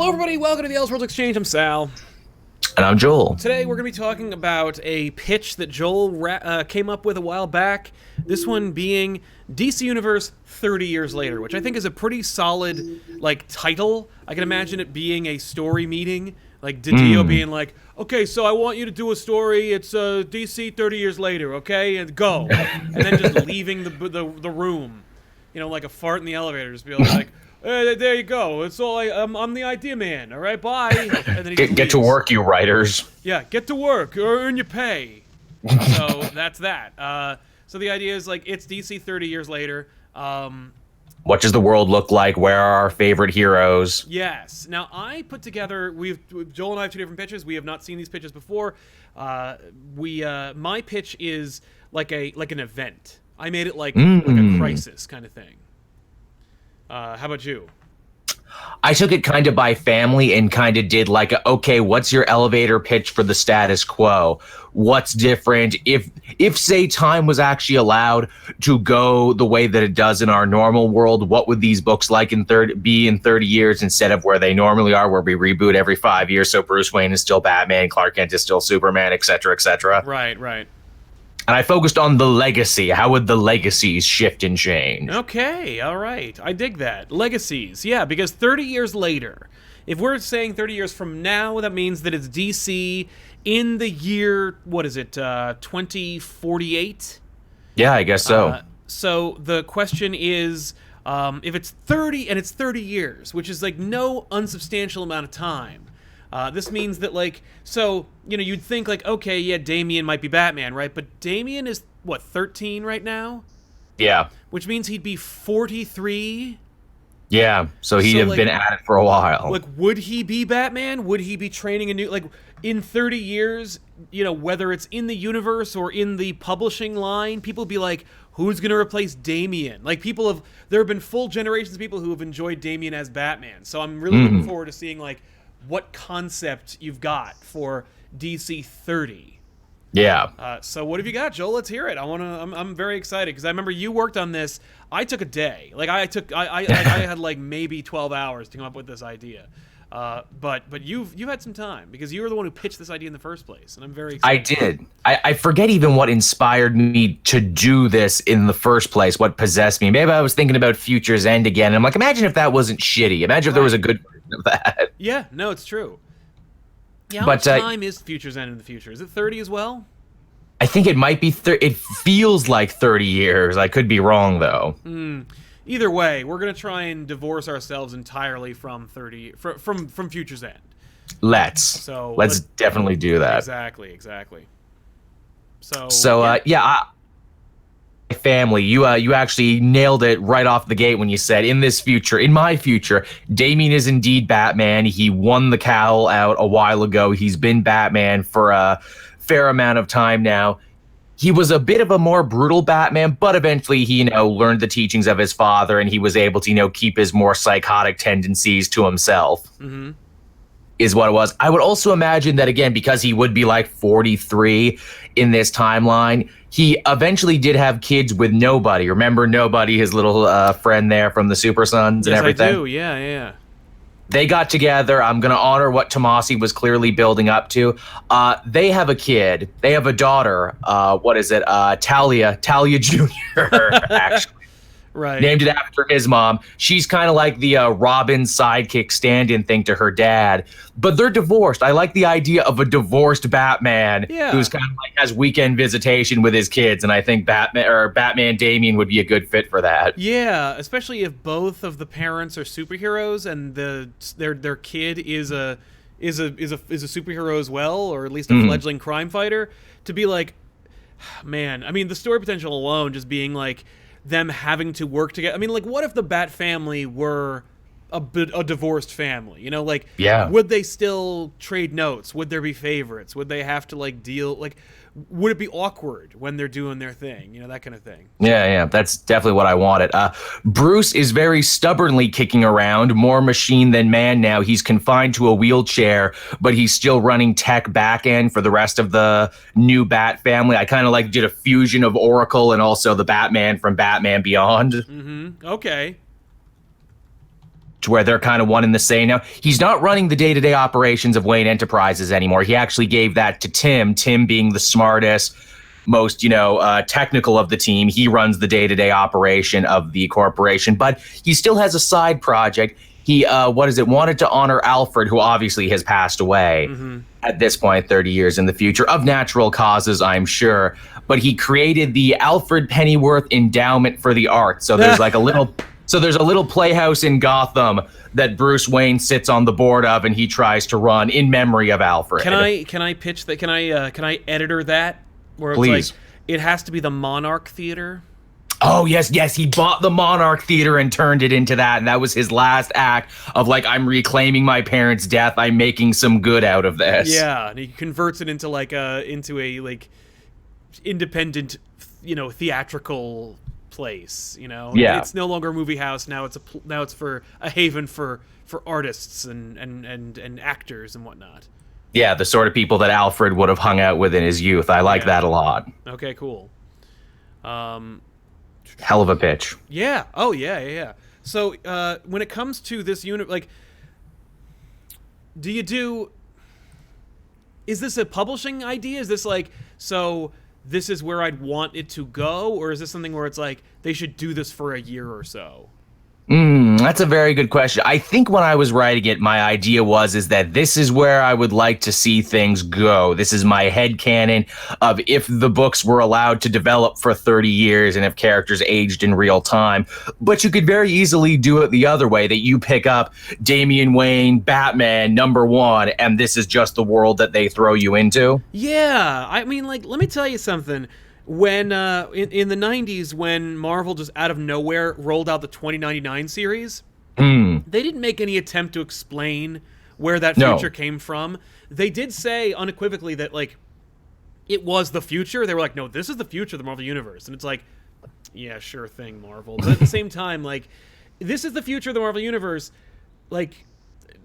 everybody, welcome to the Elseworlds Exchange. I'm Sal. And I'm Joel. Today we're going to be talking about a pitch that Joel came up with a while back. This one being DC Universe 30 Years Later, which I think is a pretty solid, title. I can imagine it being a story meeting, like Didio being like, okay, so I want you to do a story, it's DC 30 Years Later, okay, and go. And then just leaving the room, you know, like a fart in the elevator, just be like, hey, there you go. It's all I'm the idea man. All right, bye. And then he get to work, you writers. Yeah, get to work. Earn your pay. So that's that. So the idea is it's DC 30 years later. What does the world look like? Where are our favorite heroes? Yes. Now I put together. Joel and I have two different pitches. We have not seen these pitches before. My pitch is like an event. I made it like a crisis kind of thing. How about you? I took it kind of by family and kind of did okay, what's your elevator pitch for the status quo? What's different? If say time was actually allowed to go the way that it does in our normal world, what would these books be in 30 years instead of where they normally are, where we reboot every 5 years, so Bruce Wayne is still Batman, Clark Kent is still Superman, etc., etc. Right. And I focused on the legacy. How would the legacies shift and change? Okay, all right. I dig that. Legacies, yeah, because 30 years later, if we're saying 30 years from now, that means that it's DC in the year, 2048? Yeah, I guess so. So the question is, if it's 30 and it's 30 years, which is no unsubstantial amount of time, this means that, you'd think, okay, yeah, Damian might be Batman, right? But Damian is, 13 right now? Yeah. Which means he'd be 43? Yeah, so he'd have been at it for a while. Would he be Batman? Would he be training a new, in 30 years, whether it's in the universe or in the publishing line, people be like, who's going to replace Damian? There have been full generations of people who have enjoyed Damian as Batman. So I'm really looking forward to seeing, what concept you've got for DC 30. Yeah. So what have you got, Joel? Let's hear it. I'm very excited because I remember you worked on this. I took a day. I had maybe 12 hours to come up with this idea. But you've had some time because you were the one who pitched this idea in the first place, and I'm very excited. I did. I forget even what inspired me to do this in the first place, what possessed me. Maybe I was thinking about Future's End again, and I'm like, imagine if that wasn't shitty. Imagine if there was a good version of that. Yeah, no, it's true. Yeah, how much time is Future's End in the future? Is it 30 as well? I think it might be 30. It feels like 30 years. I could be wrong, though. Either way, we're going to try and divorce ourselves entirely from from Future's End. Let's definitely do that. Exactly. Family, you actually nailed it right off the gate when you said in my future, Damian is indeed Batman. He won the cowl out a while ago. He's been Batman for a fair amount of time now. He was a bit of a more brutal Batman, but eventually he, learned the teachings of his father, and he was able to, keep his more psychotic tendencies to himself. Mm-hmm. Is what it was. I would also imagine that, again, because he would be 43 in this timeline, he eventually did have kids with Nobody. Remember Nobody, his little friend there from the Super Sons and everything? I do, yeah. They got together. I'm going to honor what Tomasi was clearly building up to. They have a kid. They have a daughter. Talia Jr., actually. Right. Named it after his mom. She's kind of like the Robin sidekick stand-in thing to her dad. But they're divorced. I like the idea of a divorced Batman who's kind of has weekend visitation with his kids, and I think Batman Damian would be a good fit for that. Yeah, especially if both of the parents are superheroes and their kid is a superhero as well, or at least a fledgling crime fighter. To be man, I mean, the story potential alone, just being them having to work together. I mean, what if the Bat family were a divorced family? Would they still trade notes? Would there be favorites? Would they have to deal? Would it be awkward when they're doing their thing? That kind of thing. Yeah, that's definitely what I wanted. Bruce is very stubbornly kicking around, more machine than man now. He's confined to a wheelchair, but he's still running tech back end for the rest of the new Bat family. I kind of did a fusion of Oracle and also the Batman from Batman Beyond. Mm-hmm. Okay. to where they're kind of one and the same now. He's not running the day-to-day operations of Wayne Enterprises anymore. He actually gave that to Tim being the smartest, most, technical of the team. He runs the day-to-day operation of the corporation, but he still has a side project. He, wanted to honor Alfred, who obviously has passed away at this point, 30 years in the future, of natural causes, I'm sure. But he created the Alfred Pennyworth Endowment for the Arts. So there's like a little... So there's a little playhouse in Gotham that Bruce Wayne sits on the board of, and he tries to run in memory of Alfred. Can I pitch that? Can I editor that? Where it's Please. Like, it has to be the Monarch Theater. Oh, yes. He bought the Monarch Theater and turned it into that, and that was his last act of, like, I'm reclaiming my parents' death. I'm making some good out of this. Yeah, and he converts it into a independent, theatrical place. Yeah. It's no longer a movie house. Now it's for a haven for artists and actors and whatnot. Yeah, the sort of people that Alfred would have hung out with in his youth. I like that a lot. Okay, cool. Hell of a pitch. Yeah. Oh, yeah. So, when it comes to this unit, like, is this a publishing idea? Is this like, so this is where I'd want it to go? Or is this something where it's like, they should do this for a year or so? That's a very good question. I think when I was writing it, my idea is that this is where I would like to see things go. This is my headcanon of if the books were allowed to develop for 30 years and if characters aged in real time. But you could very easily do it the other way, that you pick up Damian Wayne, Batman, #1, and this is just the world that they throw you into. Yeah. I mean, like, let me tell you something. When in the 90s, when Marvel just out of nowhere rolled out the 2099 series, they didn't make any attempt to explain where that future came from. They did say unequivocally that, like, it was the future. They were like, no, this is the future of the Marvel Universe. And it's like, yeah, sure thing, Marvel. But at the same time, like, this is the future of the Marvel Universe, like,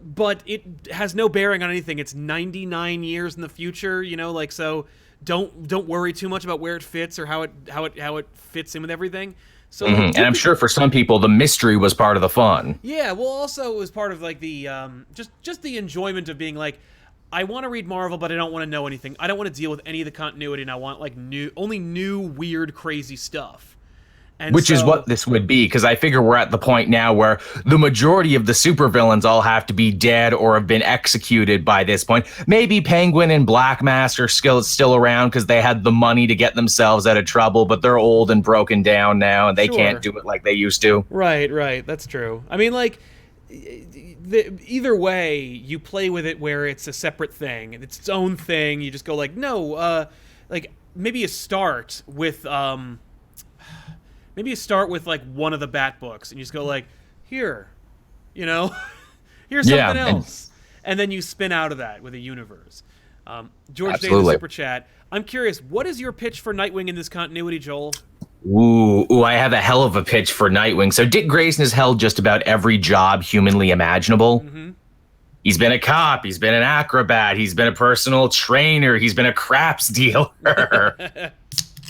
but it has no bearing on anything. It's 99 years in the future, so... Don't worry too much about where it fits or how it fits in with everything. So, and I'm sure for some people the mystery was part of the fun. Yeah, well, also it was part of like the just the enjoyment of being like, I want to read Marvel, but I don't want to know anything. I don't want to deal with any of the continuity, and I want like only new, weird, crazy stuff. Which is what this would be, because I figure we're at the point now where the majority of the supervillains all have to be dead or have been executed by this point. Maybe Penguin and Black Mask are still around because they had the money to get themselves out of trouble, but they're old and broken down now, and they can't do it like they used to. Right. That's true. I mean, like, either way, you play with it where it's a separate thing. It's its own thing. You just go like, no, like, maybe you start with... Maybe you start with, like, one of the Bat books, and you just go, like, here's something else. And then you spin out of that with a universe. George Day in the Super Chat. I'm curious, what is your pitch for Nightwing in this continuity, Joel? Ooh, I have a hell of a pitch for Nightwing. So Dick Grayson has held just about every job humanly imaginable. Mm-hmm. He's been a cop. He's been an acrobat. He's been a personal trainer. He's been a craps dealer.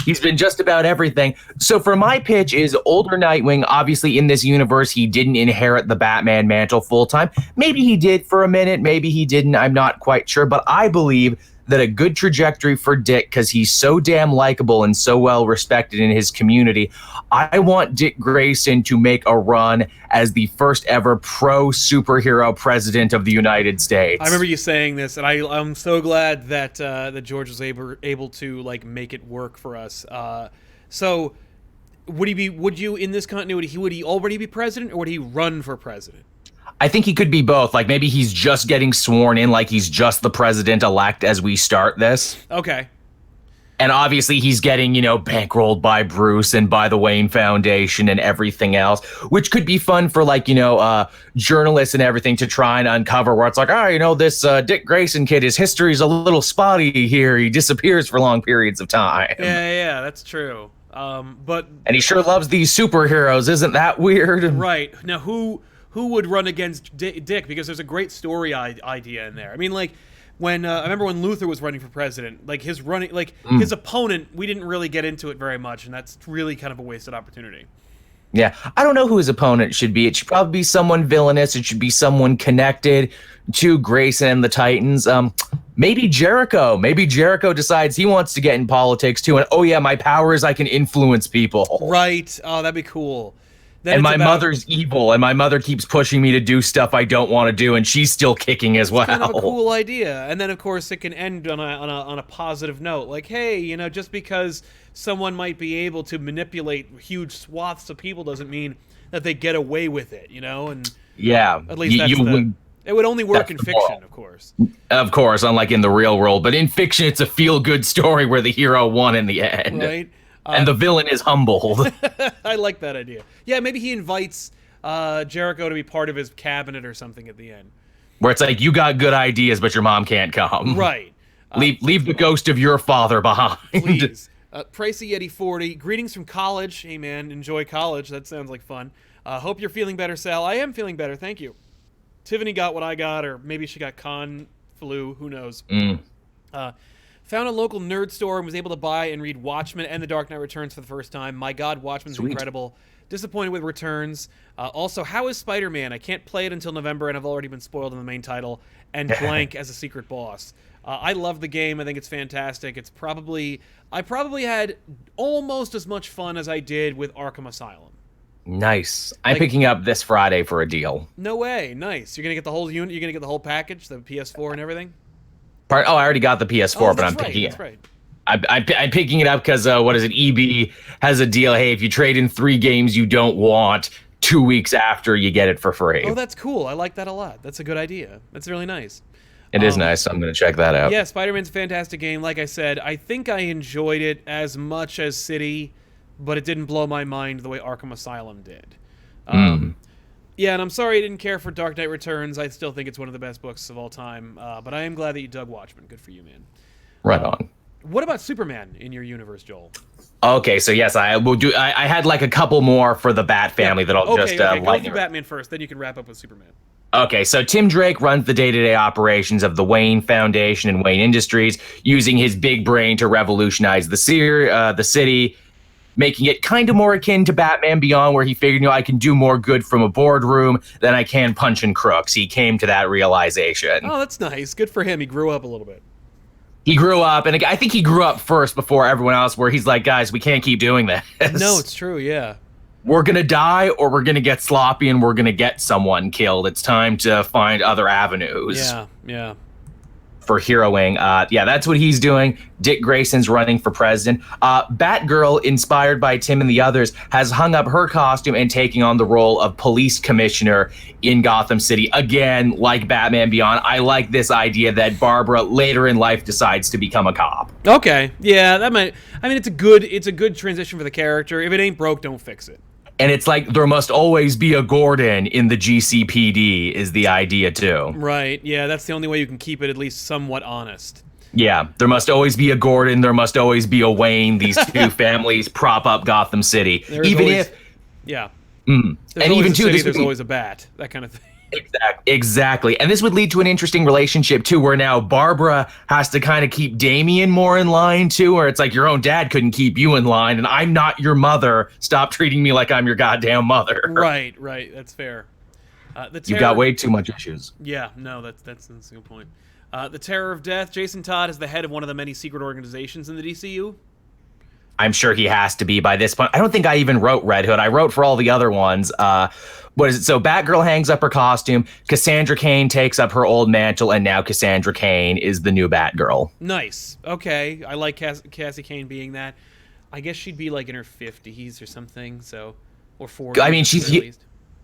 He's been just about everything. So for my pitch is older Nightwing. Obviously, in this universe, he didn't inherit the Batman mantle full time. Maybe he did for a minute. Maybe he didn't. I'm not quite sure. But I believe that a good trajectory for Dick, because he's so damn likable and so well respected in his community. I want Dick Grayson to make a run as the first ever pro superhero president of the United States. I remember you saying this, and I'm so glad that that George was able to like make it work for us. So would you in this continuity, would he already be president, or would he run for president? I think he could be both. Like, maybe he's just getting sworn in, like he's just the president-elect as we start this. Okay. And obviously he's getting, bankrolled by Bruce and by the Wayne Foundation and everything else, which could be fun for, like, journalists and everything to try and uncover, where it's like, this Dick Grayson kid, his history's a little spotty here. He disappears for long periods of time. Yeah, that's true. And he sure loves these superheroes. Isn't that weird? Right. Now, who would run against Dick? Because there's a great story idea in there. I mean, like, when I remember when Luther was running for president, like his his opponent, we didn't really get into it very much, and that's really kind of a wasted opportunity. Yeah, I don't know who his opponent should be. It should probably be someone villainous. It should be someone connected to Grayson and the Titans. Maybe Jericho. Maybe Jericho decides he wants to get in politics too. And oh yeah, my power is I can influence people. Right. Oh, that'd be cool. Then And my mother's evil, and my mother keeps pushing me to do stuff I don't want to do, and she's still kicking as well. Kind of a cool idea. And then, of course, it can end on a positive note. Like, hey, just because someone might be able to manipulate huge swaths of people doesn't mean that they get away with it, And yeah, at least it would only work in fiction, of course. Of course, unlike in the real world. But in fiction, it's a feel-good story where the hero won in the end. Right. And the villain is humbled. I like that idea. Yeah, maybe he invites Jericho to be part of his cabinet or something at the end. Where it's like, you got good ideas, but your mom can't come. Right. Leave the ghost of your father behind. Please. Pricey Yeti 40. Greetings from college. Hey, man, enjoy college. That sounds like fun. Hope you're feeling better, Sal. I am feeling better. Thank you. Tiffany got what I got, or maybe she got con flu. Who knows? Found a local nerd store and was able to buy and read Watchmen and The Dark Knight Returns for the first time. My God, Watchmen's incredible. Disappointed with Returns. Also, how is Spider-Man? I can't play it until November, and I've already been spoiled in the main title. And blank as a secret boss. I love the game. I think it's fantastic. I probably had almost as much fun as I did with Arkham Asylum. Nice. I'm picking up this Friday for a deal. No way. Nice. You're gonna get the whole unit. You're gonna get the whole package, the PS4 and everything. I already got the PS4, but I'm right, picking it. That's right. I'm picking it up because what is it? EB has a deal. Hey, if you trade in 3 games you don't want, 2 weeks after you get it for free. Oh, that's cool. I like that a lot. That's a good idea. That's really nice. It is nice. So I'm going to check that out. Yeah, Spider-Man's a fantastic game. Like I said, I think I enjoyed it as much as City, but it didn't blow my mind the way Arkham Asylum did. Yeah, and I'm sorry I didn't care for Dark Knight Returns. I still think it's one of the best books of all time. But I am glad that you dug Watchmen. Good for you, man. Right on. What about Superman in your universe, Joel? Okay, so yes, I will do. I had like a couple more for the Bat family that I'll just go through Batman first, then you can wrap up with Superman. Okay, so Tim Drake runs the day-to-day operations of the Wayne Foundation and Wayne Industries, using his big brain to revolutionize the city, making it kind of more akin to Batman Beyond, where he figured, I can do more good from a boardroom than I can punching crooks. He came to that realization. Oh, that's nice. Good for him. He grew up a little bit. He grew up, and I think he grew up first before everyone else, where he's like, guys, we can't keep doing this. No, it's true, yeah. We're going to die, or we're going to get sloppy, and we're going to get someone killed. It's time to find other avenues. Yeah. For heroing. Yeah, that's what he's doing. Dick Grayson's running for president. Batgirl, inspired by Tim and the others, has hung up her costume and taking on the role of police commissioner in Gotham City. Again, like Batman Beyond, I like this idea that Barbara later in life decides to become a cop. Okay, yeah, it's a good transition for the character. If it ain't broke, don't fix it. And it's like, there must always be a Gordon in the GCPD is the idea, too. Right, yeah, that's the only way you can keep it at least somewhat honest. Yeah, there must always be a Gordon, there must always be a Wayne. These two families prop up Gotham City. Yeah. And even, too, there's always a bat, that kind of thing. Exactly. And this would lead to an interesting relationship, too, where now Barbara has to kind of keep Damian more in line, too, where it's like, your own dad couldn't keep you in line, and I'm not your mother. Stop treating me like I'm your goddamn mother. Right. That's fair. You've got way too much issues. Yeah, no, that's a good point. The Terror of Death. Jason Todd is the head of one of the many secret organizations in the DCU. I'm sure he has to be by this point. I don't think I even wrote Red Hood. I wrote for all the other ones. What is it? So Batgirl hangs up her costume, Cassandra Cain takes up her old mantle, and now Cassandra Cain is the new Batgirl. Nice. Okay. I like Cassie Cain being that. I guess she'd be like in her 50s or something, or 40s.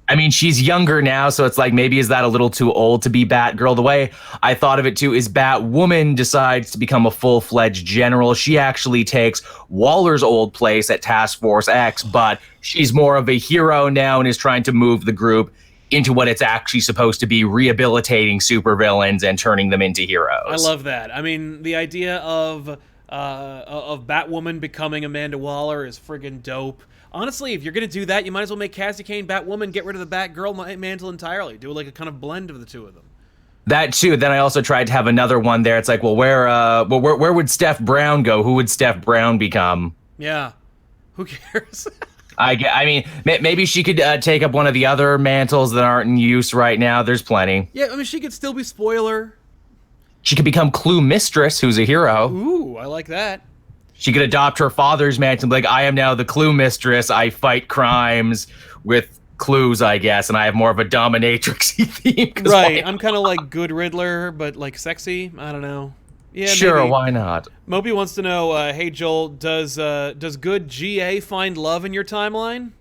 I mean, she's younger now, so it's like, maybe is that a little too old to be Batgirl? The way I thought of it, too, is Batwoman decides to become a full-fledged general. She actually takes Waller's old place at Task Force X, but she's more of a hero now and is trying to move the group into what it's actually supposed to be, rehabilitating supervillains and turning them into heroes. I love that. I mean, the idea of Batwoman becoming Amanda Waller is friggin' dope. Honestly, if you're going to do that, you might as well make Cassie Cain Batwoman, get rid of the Batgirl mantle entirely. Do like a kind of blend of the two of them. That too. Then I also tried to have another one there. It's like, well, where would Steph Brown go? Who would Steph Brown become? Yeah. Who cares? I mean, maybe she could take up one of the other mantles that aren't in use right now. There's plenty. Yeah, I mean, she could still be spoiler. She could become Clue Mistress, who's a hero. Ooh, I like that. She could adopt her father's mantle and be like, I am now the Clue Mistress. I fight crimes with clues, I guess, and I have more of a dominatrix-y theme. Right, I'm kind of like good Riddler, but like sexy. I don't know. Yeah, sure, maybe. Why not? Moby wants to know, hey Joel, does good GA find love in your timeline?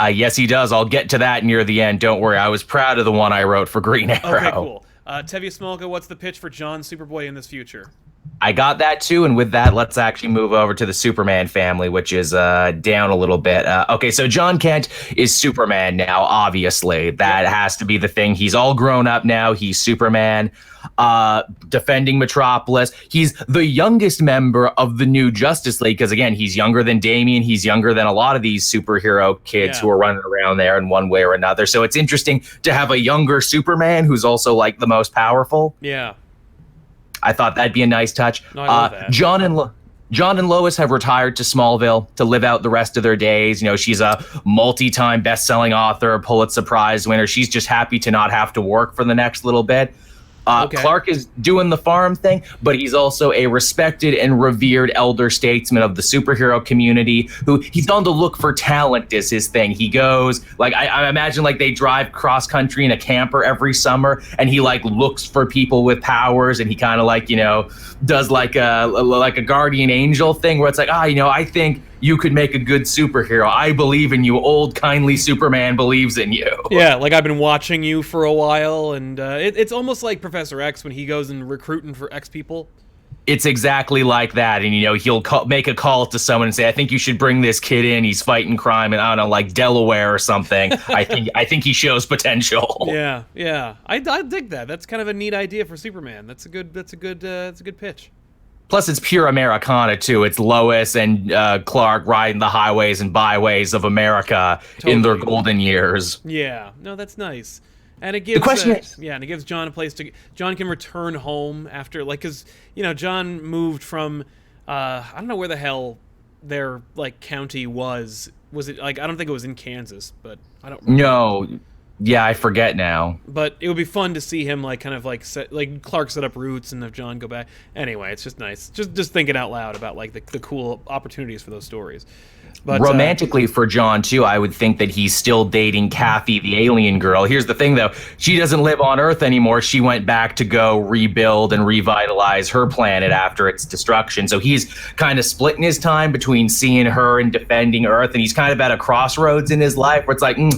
Yes, he does. I'll get to that near the end. Don't worry. I was proud of the one I wrote for Green Arrow. Okay, cool. Tevye Smolka, what's the pitch for John Superboy in this future? I got that too, and with that, let's actually move over to the Superman family, which is down a little bit. Okay, so John Kent is Superman now, obviously. That has to be the thing. He's all grown up now. He's Superman, defending Metropolis. He's the youngest member of the new Justice League, because, again, he's younger than Damian. He's younger than a lot of these superhero kids who are running around there in one way or another. So it's interesting to have a younger Superman who's also, like, the most powerful. Yeah. I thought that'd be a nice touch. No, I love that. John and Lois have retired to Smallville to live out the rest of their days. You know, she's a multi-time best-selling author, Pulitzer Prize winner. She's just happy to not have to work for the next little bit. Clark is doing the farm thing, but he's also a respected and revered elder statesman of the superhero community who he's gone to look for talent is his thing. He goes, like, I imagine like they drive cross country in a camper every summer and he like looks for people with powers and he kind of like, you know, does like a guardian angel thing where it's like, you know, I think you could make a good superhero. I believe in you. Old, kindly Superman believes in you. Yeah, like I've been watching you for a while, and it's almost like Professor X when he goes and recruiting for X people. It's exactly like that, and you know he'll make a call to someone and say, "I think you should bring this kid in. He's fighting crime, and I don't know, like Delaware or something. I think he shows potential." Yeah. I dig that. That's kind of a neat idea for Superman. That's a good pitch. Plus, it's pure Americana, too. It's Lois and Clark riding the highways and byways of America in their golden years. Yeah. No, that's nice. And it gives the question is, and it gives John a place to. John can return home after, like, because you know John moved from, I don't know where the hell their like county was. Was it like I don't think it was in Kansas, but I don't remember. No. Yeah, I forget now. But it would be fun to see him like kind of like Clark set up roots and have John go back. Anyway, it's just nice. Just thinking out loud about like the cool opportunities for those stories. But romantically for John too, I would think that he's still dating Kathy, the alien girl. Here's the thing though, she doesn't live on Earth anymore. She went back to go rebuild and revitalize her planet after its destruction. So he's kind of splitting his time between seeing her and defending Earth, and he's kind of at a crossroads in his life where it's like, you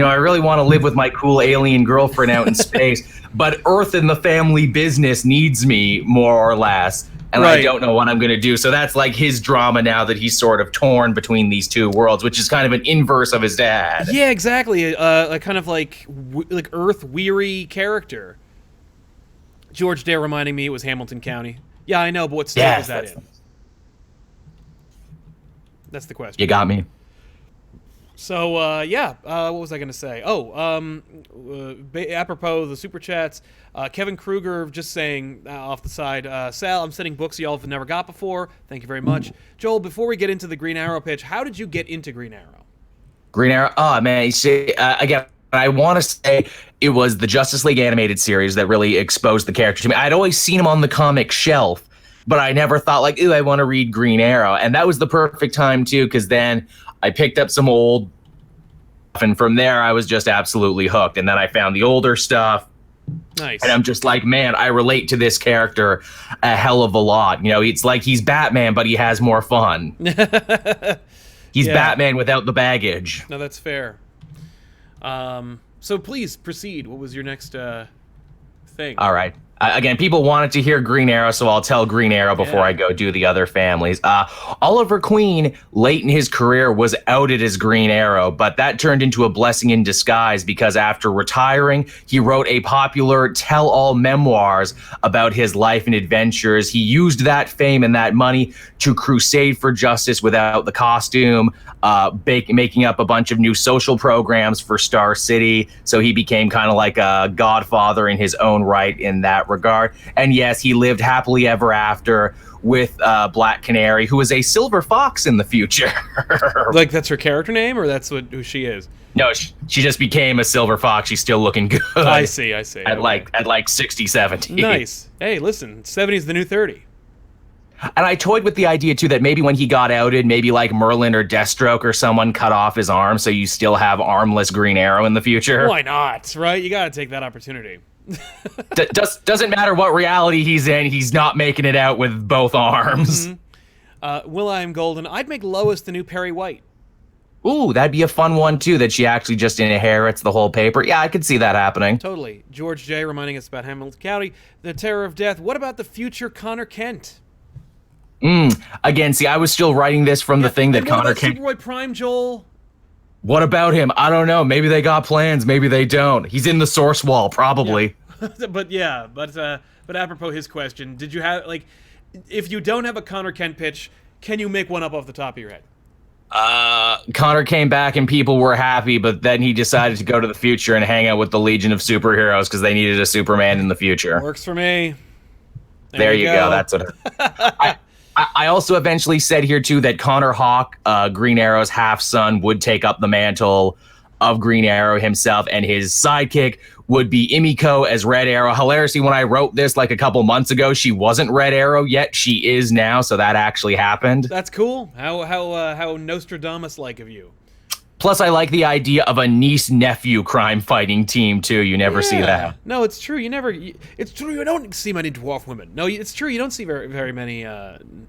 know, I really want to live with my cool alien girlfriend out in space, but Earth and the family business needs me more or less. And I don't know what I'm going to do. So that's like his drama now that he's sort of torn between these two worlds, which is kind of an inverse of his dad. Yeah, exactly. A kind of like Earth-weary character. George Dare reminding me it was Hamilton County. Yeah, I know, but what state was that in? That's the question. You got me. So, what was I going to say? Apropos the Super Chats, Kevin Kruger just saying off the side, Sal, I'm sending books y'all have never got before. Thank you very much. Joel, before we get into the Green Arrow pitch, how did you get into Green Arrow? Green Arrow? Oh, man, you see, again, I want to say it was the Justice League animated series that really exposed the character to me. I'd always seen him on the comic shelf, but I never thought like, ooh, I want to read Green Arrow. And that was the perfect time, too, because then I picked up some old stuff, and from there I was just absolutely hooked. And then I found the older stuff. Nice. And I'm just like, man, I relate to this character a hell of a lot. You know, it's like he's Batman, but he has more fun. He's Batman without the baggage. No, that's fair. So please proceed. What was your next thing? All right. Again, people wanted to hear Green Arrow, so I'll tell Green Arrow before I go do the other families. Oliver Queen, late in his career, was outed as Green Arrow, but that turned into a blessing in disguise because after retiring, he wrote a popular tell-all memoirs about his life and adventures. He used that fame and that money to crusade for justice without the costume, making up a bunch of new social programs for Star City, so he became kind of like a godfather in his own right in that regard. And yes, he lived happily ever after with Black Canary, who is a silver fox in the future. Like that's her character name, or that's who she is? No, she just became a silver fox. She's still looking good. I see. At Okay. like 60, 70. Nice. Hey, listen, 70's the new 30. And I toyed with the idea too that maybe when he got outed, maybe like Merlin or Deathstroke or someone cut off his arm, so you still have armless Green Arrow in the future. Why not? Right? You got to take that opportunity. Doesn't matter what reality he's in, he's not making it out with both arms. Will.i.am Golden. I'd make Lois the new Perry White. Ooh, that'd be a fun one too, that she actually just inherits the whole paper. Yeah, I could see that happening. Totally. George J. reminding us about Hamilton County, the Terror of Death. What about the future Connor Kent? Again, see, I was still writing this from the thing that Connor Kent. Superboy Prime, Joel? What about him? I don't know. Maybe they got plans. Maybe they don't. He's in the source wall, probably. Yeah. but apropos his question, did you have, like, if you don't have a Connor Kent pitch, can you make one up off the top of your head? Connor came back and people were happy, but then he decided to go to the future and hang out with the Legion of Superheroes because they needed a Superman in the future. Works for me. There you go. That's what I also eventually said here too that Connor Hawke, Green Arrow's half-son, would take up the mantle of Green Arrow himself, and his sidekick would be Emiko as Red Arrow. Hilariously, when I wrote this like a couple months ago, she wasn't Red Arrow yet. She is now, so that actually happened. That's cool. How Nostradamus-like of you. Plus, I like the idea of a niece-nephew crime-fighting team, too. You never see that. No, it's true. It's true. You don't see many dwarf women. No, it's true. You don't see very many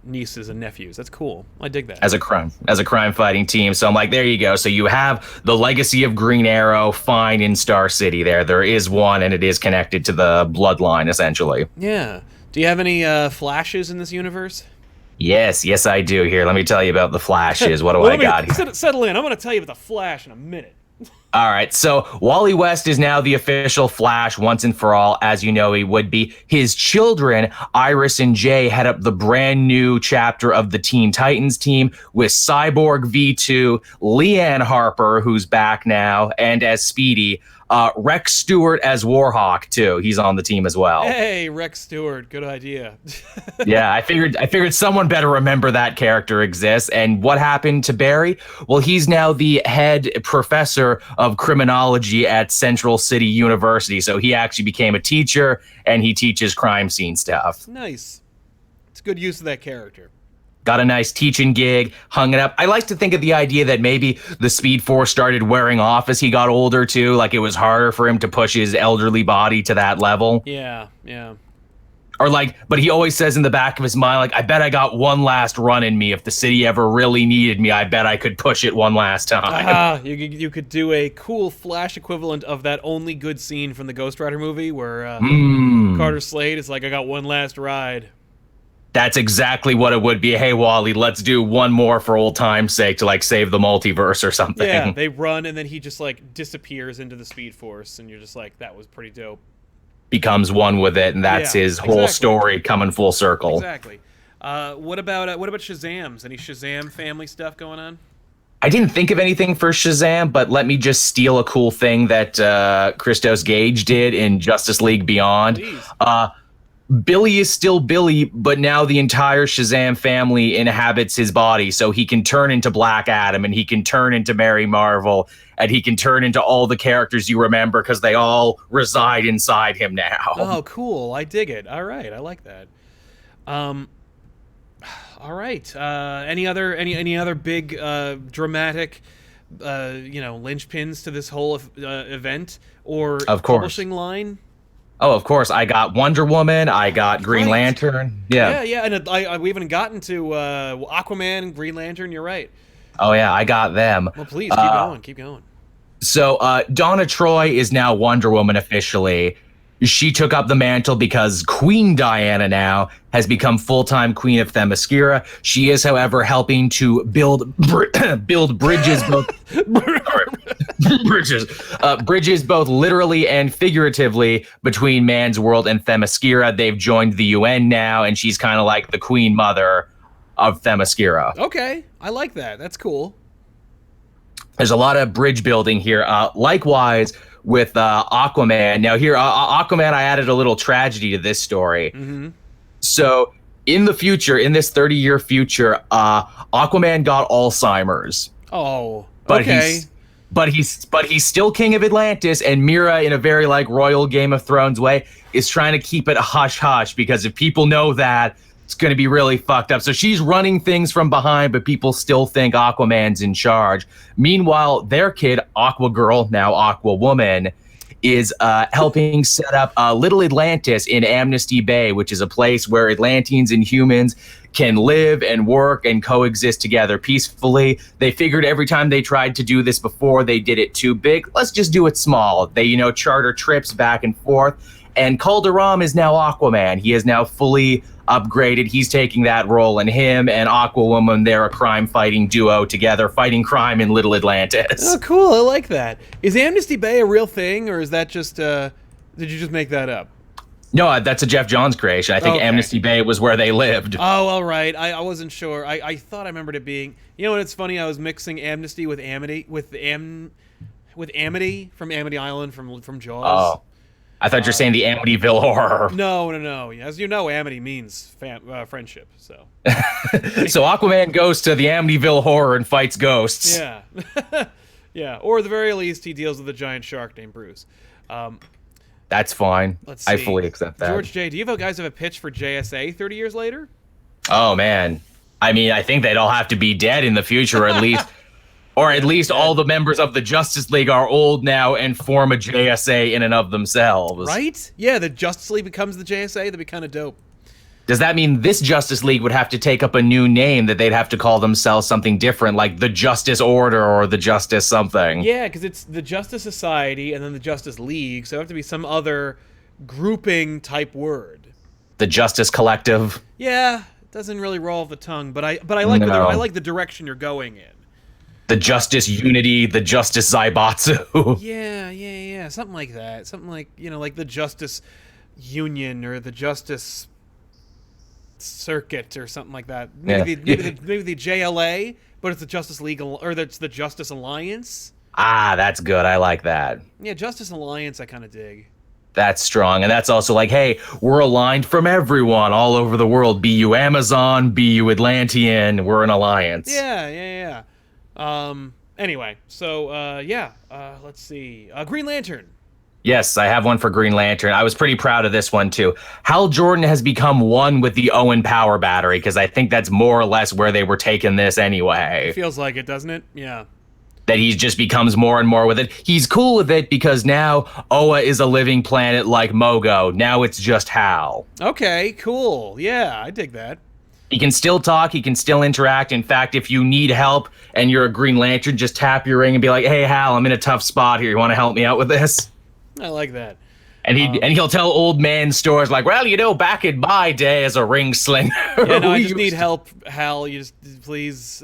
nieces and nephews. That's cool. I dig that. As a crime-fighting team. So I'm like, there you go. So you have the legacy of Green Arrow fine in Star City there. There is one, and it is connected to the bloodline, essentially. Yeah. Do you have any Flashes in this universe? Yes, I do. Here, let me tell you about the Flashes. What do I got here? Settle in. I'm going to tell you about the Flash in a minute. All right, so Wally West is now the official Flash once and for all, as you know he would be. His children, Iris and Jay, head up the brand new chapter of the Teen Titans team with Cyborg V2, Leanne Harper, who's back now, and as Speedy, Rex Stewart as Warhawk too. He's on the team as well. Hey, Rex Stewart, good idea. Yeah, I figured someone better remember that character exists. And what happened to Barry? Well, he's now the head professor of criminology at Central City University. So he actually became a teacher, and he teaches crime scene stuff. Nice. It's good use of that character. Got a nice teaching gig, hung it up. I like to think of the idea that maybe the Speed Force started wearing off as he got older too. Like it was harder for him to push his elderly body to that level. Yeah. Or like, but he always says in the back of his mind, like, I bet I got one last run in me. If the city ever really needed me, I bet I could push it one last time. You could do a cool Flash equivalent of that only good scene from the Ghost Rider movie where Carter Slade is like, I got one last ride. That's exactly what it would be. Hey, Wally, let's do one more for old time's sake to like save the multiverse or something. Yeah, they run and then he just like disappears into the Speed Force and you're just like, that was pretty dope. Becomes one with it, and that's his whole story coming full circle. Exactly. What about Shazam's? Any Shazam family stuff going on? I didn't think of anything for Shazam, but let me just steal a cool thing that Christos Gage did in Justice League Beyond. Billy is still Billy, but now the entire Shazam family inhabits his body, so he can turn into Black Adam, and he can turn into Mary Marvel, and he can turn into all the characters you remember because they all reside inside him now. Oh, cool! I dig it. All right, I like that. All right. Any other big dramatic, linchpins to this whole event or publishing line? Oh, of course. I got Wonder Woman. I got Green Lantern. Yeah, and we haven't gotten to Aquaman and Green Lantern. You're right. Oh, yeah, I got them. Well, please, keep going. So Donna Troy is now Wonder Woman officially. She took up the mantle because Queen Diana now has become full-time Queen of Themyscira. She is, however, helping to build bridges both bridges both literally and figuratively between man's world and Themyscira. They've joined the UN now, and she's kind of like the Queen Mother of Themyscira. Okay, I like that. That's cool. There's a lot of bridge building here. Likewise, with Aquaman. Now here, Aquaman, I added a little tragedy to this story. Mm-hmm. So in the future, in this 30-year future, Aquaman got Alzheimer's. Oh, But okay. he's still king of Atlantis, and Mira, in a very like royal Game of Thrones way, is trying to keep it hush hush, because if people know that, it's going to be really fucked up. So she's running things from behind, but people still think Aquaman's in charge. Meanwhile, their kid, Aqua Girl, now Aqua Woman, is helping set up Little Atlantis in Amnesty Bay, which is a place where Atlanteans and humans can live and work and coexist together peacefully. They figured every time they tried to do this before, they did it too big. Let's just do it small. They, charter trips back and forth. And Calderon is now Aquaman. He is now fully upgraded. He's taking that role, and him and Aquawoman, they're a crime-fighting duo together, fighting crime in Little Atlantis. Oh, cool. I like that. Is Amnesty Bay a real thing, or is that just, did you just make that up? No, that's a Jeff Johns creation. I think Okay. Amnesty Bay was where they lived. Oh, all right. I wasn't sure. I thought I remembered it being. You know what? It's funny. I was mixing Amnesty with Amity with Amity from Amity Island from Jaws. Oh, I thought you're saying the Amityville Horror. No. As you know, Amity means friendship. So. So Aquaman goes to the Amityville Horror and fights ghosts. Yeah. Yeah. Or at the very least, he deals with a giant shark named Bruce. That's fine. Let's see. I fully accept that. George J., do you guys have a pitch for JSA 30 years later? Oh man, I mean, I think they'd all have to be dead in the future, at least. Or at least all the members of the Justice League are old now and form a JSA in and of themselves. Right? Yeah, the Justice League becomes the JSA. That'd be kind of dope. Does that mean this Justice League would have to take up a new name, that they'd have to call themselves something different, like the Justice Order or the Justice something? Yeah, because it's the Justice Society and then the Justice League, so it would have to be some other grouping type word. The Justice Collective? Yeah, it doesn't really roll off the tongue, but I like I like the direction you're going in. The Justice Unity, the Justice Zaibatsu. Yeah, something like that. Something like, like the Justice Union or the Justice Circuit or something like that. Maybe the JLA, but it's the Justice League, or it's the Justice Alliance. Ah, that's good. I like that. Yeah, Justice Alliance I kind of dig. That's strong. And that's also like, hey, we're aligned from everyone all over the world. Be you Amazon, be you Atlantean, we're an alliance. Yeah. Anyway, so, let's see. Green Lantern. Yes, I have one for Green Lantern. I was pretty proud of this one, too. Hal Jordan has become one with the Owen Power Battery, because I think that's more or less where they were taking this anyway. It feels like it, doesn't it? Yeah. That he just becomes more and more with it. He's cool with it because now Oa is a living planet like Mogo. Now it's just Hal. Okay, cool. Yeah, I dig that. He can still talk. He can still interact. In fact, if you need help and you're a Green Lantern, just tap your ring and be like, hey, Hal, I'm in a tough spot here. You want to help me out with this? I like that. And he'll tell old man stories like, well, back in my day as a ring slinger. Yeah, no, I just need help, Hal. You just, please.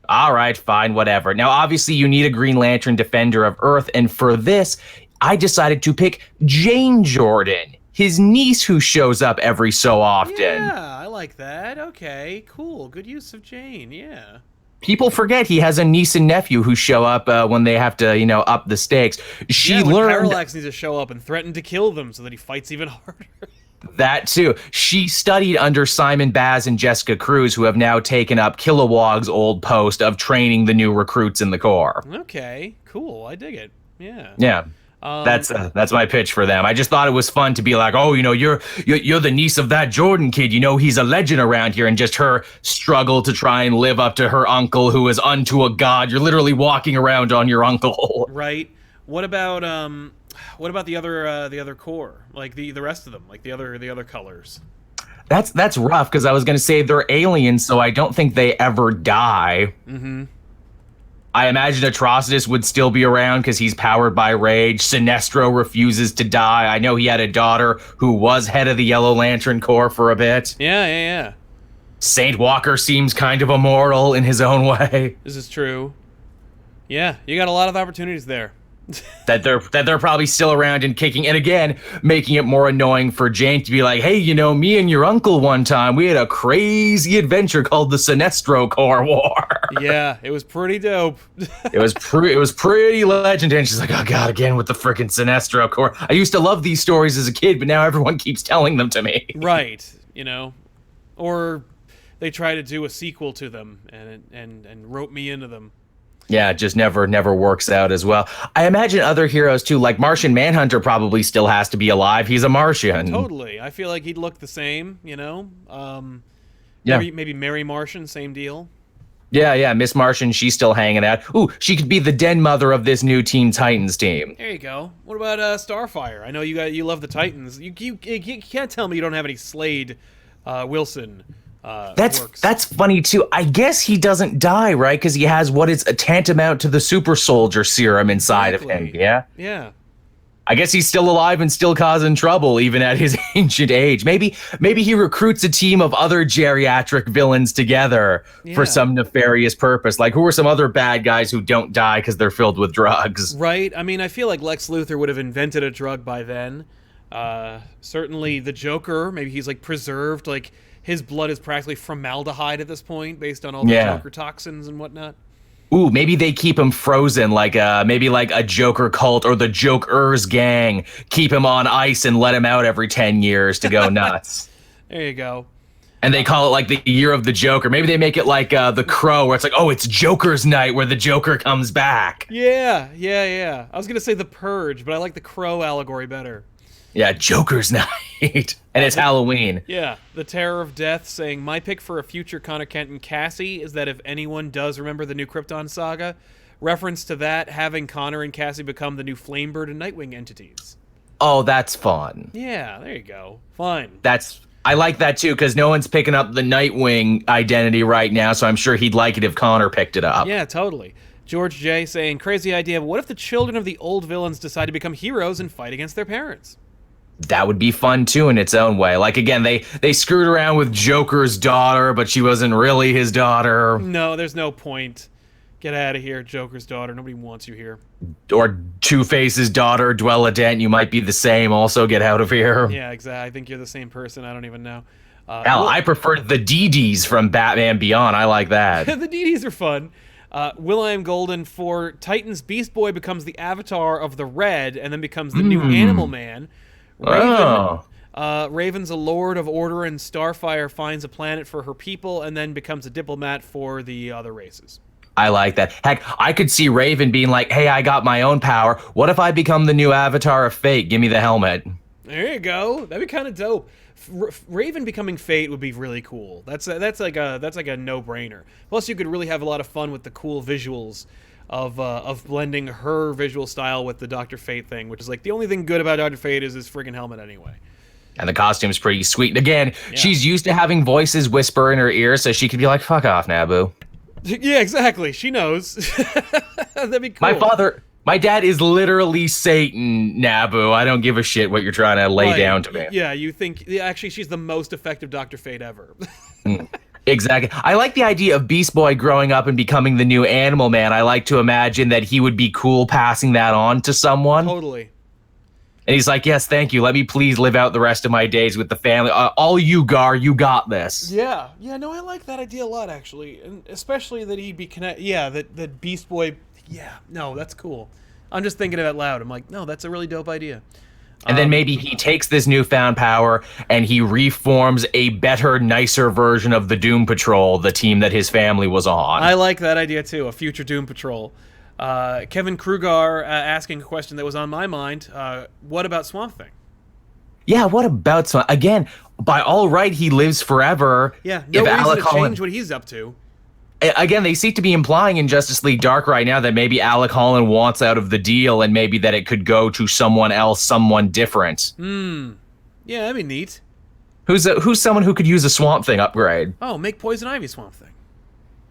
All right, fine, whatever. Now, obviously, you need a Green Lantern Defender of Earth. And for this, I decided to pick Jane Jordan, his niece who shows up every so often. Yeah, I like that. Okay, cool. Good use of Jane, yeah. People forget he has a niece and nephew who show up when they have to, up the stakes. She learned... Parallax needs to show up and threaten to kill them so that he fights even harder. That, too. She studied under Simon Baz and Jessica Cruz, who have now taken up Kilowog's old post of training the new recruits in the Corps. Okay, cool. I dig it. Yeah. Yeah. That's my pitch for them. I just thought it was fun to be like, oh, you're the niece of that Jordan kid. He's a legend around here, and just her struggle to try and live up to her uncle, who is unto a god. You're literally walking around on your uncle. Right. What about the other Corps? Like the rest of them, like the other colors. That's rough, because I was gonna say they're aliens, so I don't think they ever die. Mm-hmm. I imagine Atrocitus would still be around because he's powered by rage. Sinestro refuses to die. I know he had a daughter who was head of the Yellow Lantern Corps for a bit. Yeah. Saint Walker seems kind of immortal in his own way. This is true. Yeah, you got a lot of opportunities there. that they're probably still around and kicking, and again making it more annoying for Jane to be like, hey, me and your uncle one time, we had a crazy adventure called the Sinestro Corps War. Yeah, it was pretty dope. It was pretty legendary. And she's like, oh god, again with the frickin' Sinestro Corps. I used to love these stories as a kid, but now everyone keeps telling them to me. Right, or they try to do a sequel to them and rope me into them. Yeah, it just never works out as well. I imagine other heroes too, like Martian Manhunter probably still has to be alive. He's a Martian. Totally. I feel like he'd look the same, Yeah. Maybe Mary Martian, same deal. Yeah, Miss Martian, she's still hanging out. Ooh, she could be the den mother of this new Teen Titans team. There you go. What about Starfire? I know you love the Titans. You can't tell me you don't have any Slade Wilson works. That's funny too. I guess he doesn't die, right? Because he has what is a tantamount to the super soldier serum inside of him. Yeah. Yeah. I guess he's still alive and still causing trouble even at his ancient age. Maybe he recruits a team of other geriatric villains together for some nefarious purpose. Like, who are some other bad guys who don't die because they're filled with drugs? Right. I mean, I feel like Lex Luthor would have invented a drug by then. Certainly the Joker, maybe he's like preserved, like his blood is practically formaldehyde at this point based on all the Joker toxins and whatnot. Ooh, maybe they keep him frozen, like maybe like a Joker cult or the Jokers gang. Keep him on ice and let him out every 10 years to go nuts. There you go. And they call it like the year of the Joker. Maybe they make it like the Crow, where it's like, oh, it's Joker's night, where the Joker comes back. Yeah. I was gonna say the Purge, but I like the Crow allegory better. Yeah, Joker's night. And it's Halloween. Yeah, the Terror of Death saying, my pick for a future Connor Kent and Cassie is that if anyone does remember the new Krypton saga, reference to that, having Connor and Cassie become the new Flamebird and Nightwing entities. Oh, that's fun. Yeah, there you go. Fun. I like that too, because no one's picking up the Nightwing identity right now, so I'm sure he'd like it if Connor picked it up. Yeah, totally. George J. saying, crazy idea, but what if the children of the old villains decide to become heroes and fight against their parents? That would be fun too in its own way. Like, again, they screwed around with Joker's daughter, but she wasn't really his daughter. No, there's no point. Get out of here, Joker's daughter. Nobody wants you here. Or Two-Face's daughter, Dwella Dent. You might be the same. Also, get out of here. Yeah, exactly. I think you're the same person. I don't even know. I prefer the DDs from Batman Beyond. I like that. The DDs are fun. Will.i.am Golden for Titans, Beast Boy becomes the avatar of the Red and then becomes the new Animal Man. Raven's a lord of order, and Starfire finds a planet for her people and then becomes a diplomat for the other races. I like that. Heck, I could see Raven being like, hey, I got my own power. What if I become the new avatar of Fate? Give me the helmet. There you go. That'd be kind of dope. Raven becoming Fate would be really cool. That's like a no-brainer. Plus, you could really have a lot of fun with the cool visuals of blending her visual style with the Dr. Fate thing, which is like the only thing good about Dr. Fate is his friggin' helmet anyway. And the costume's pretty sweet. And again, she's used to having voices whisper in her ear, so she could be like, fuck off, Naboo. Yeah, exactly. She knows. That'd be cool. My dad is literally Satan, Naboo. I don't give a shit what you're trying to lay down to me. Yeah, you think... Yeah, actually, she's the most effective Dr. Fate ever. Exactly. I like the idea of Beast Boy growing up and becoming the new Animal Man. I like to imagine that he would be cool passing that on to someone. Totally. And he's like, yes, thank you. Let me please live out the rest of my days with the family. All you, Gar, you got this. Yeah. Yeah, no, I like that idea a lot, actually. And especially that he'd be connected. Yeah, that Beast Boy... Yeah, no, that's cool. I'm just thinking it out loud. I'm like, no, that's a really dope idea. And then maybe he takes this newfound power and he reforms a better, nicer version of the Doom Patrol, the team that his family was on. I like that idea, too, a future Doom Patrol. Kevin Krugar asking a question that was on my mind. What about Swamp Thing? Yeah, what about Swamp? Again, by all right, he lives forever. Yeah, no reason to change what he's up to. Again, they seem to be implying in Justice League Dark right now that maybe Alec Holland wants out of the deal and maybe that it could go to someone else, someone different. Yeah, that'd be neat. Who's someone who could use a Swamp Thing upgrade? Oh, make Poison Ivy Swamp Thing.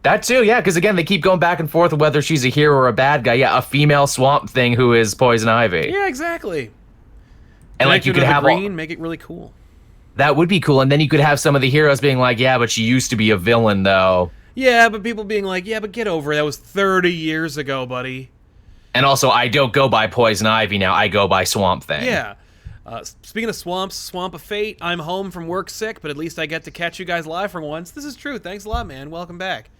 That too, yeah, because again, they keep going back and forth whether she's a hero or a bad guy. Yeah, a female Swamp Thing who is Poison Ivy. Yeah, exactly. And like you could have green, make it really cool. That would be cool, and then you could have some of the heroes being like, yeah, but she used to be a villain though. Yeah, but people being like, yeah, but get over it. That was 30 years ago, buddy. And also, I don't go by Poison Ivy now. I go by Swamp Thing. Yeah. Speaking of swamps, Swamp of Fate, I'm home from work sick, but at least I get to catch you guys live for once. This is true. Thanks a lot, man. Welcome back.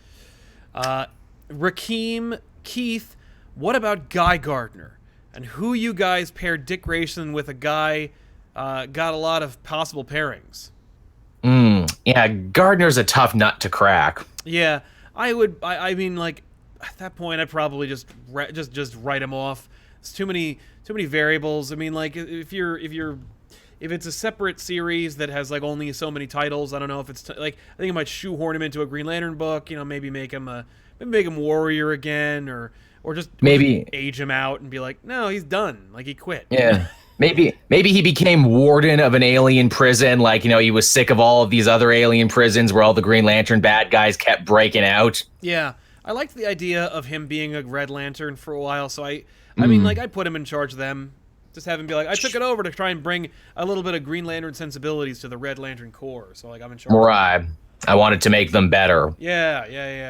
Rakeem, Keith, what about Guy Gardner? And who you guys paired Dick Grayson with a guy got a lot of possible pairings. Yeah, Gardner's a tough nut to crack. Yeah, I would. I mean, like at that point, I'd probably just write him off. It's too many variables. I mean, like if it's a separate series that has like only so many titles, I don't know if it's like I think I might shoehorn him into a Green Lantern book. You know, maybe make him Warrior again, or just age him out and be like, no, he's done. Like he quit. Yeah. Maybe he became warden of an alien prison. Like, he was sick of all of these other alien prisons where all the Green Lantern bad guys kept breaking out. Yeah. I liked the idea of him being a Red Lantern for a while. So I mean, like, I'd put him in charge of them. Just have him be like, I took it over to try and bring a little bit of Green Lantern sensibilities to the Red Lantern Corps. So, like, I'm in charge. Right. I wanted to make them better. Yeah,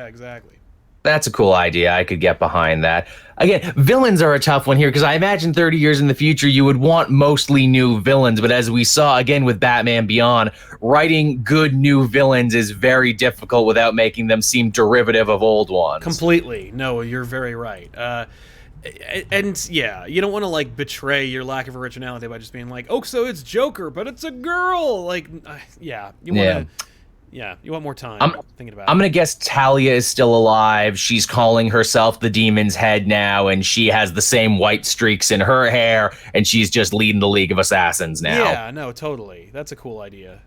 exactly. That's a cool idea. I could get behind that. Again, villains are a tough one here because I imagine 30 years in the future, you would want mostly new villains. But as we saw again with Batman Beyond, writing good new villains is very difficult without making them seem derivative of old ones. Completely. No, you're very right. And yeah, you don't want to like betray your lack of originality by just being like, oh, so it's Joker, but it's a girl. Like, yeah, you want to. Yeah, you want more time thinking about it. I'm going to guess Talia is still alive. She's calling herself the Demon's Head now, and she has the same white streaks in her hair, and she's just leading the League of Assassins now. Yeah, no, totally. That's a cool idea.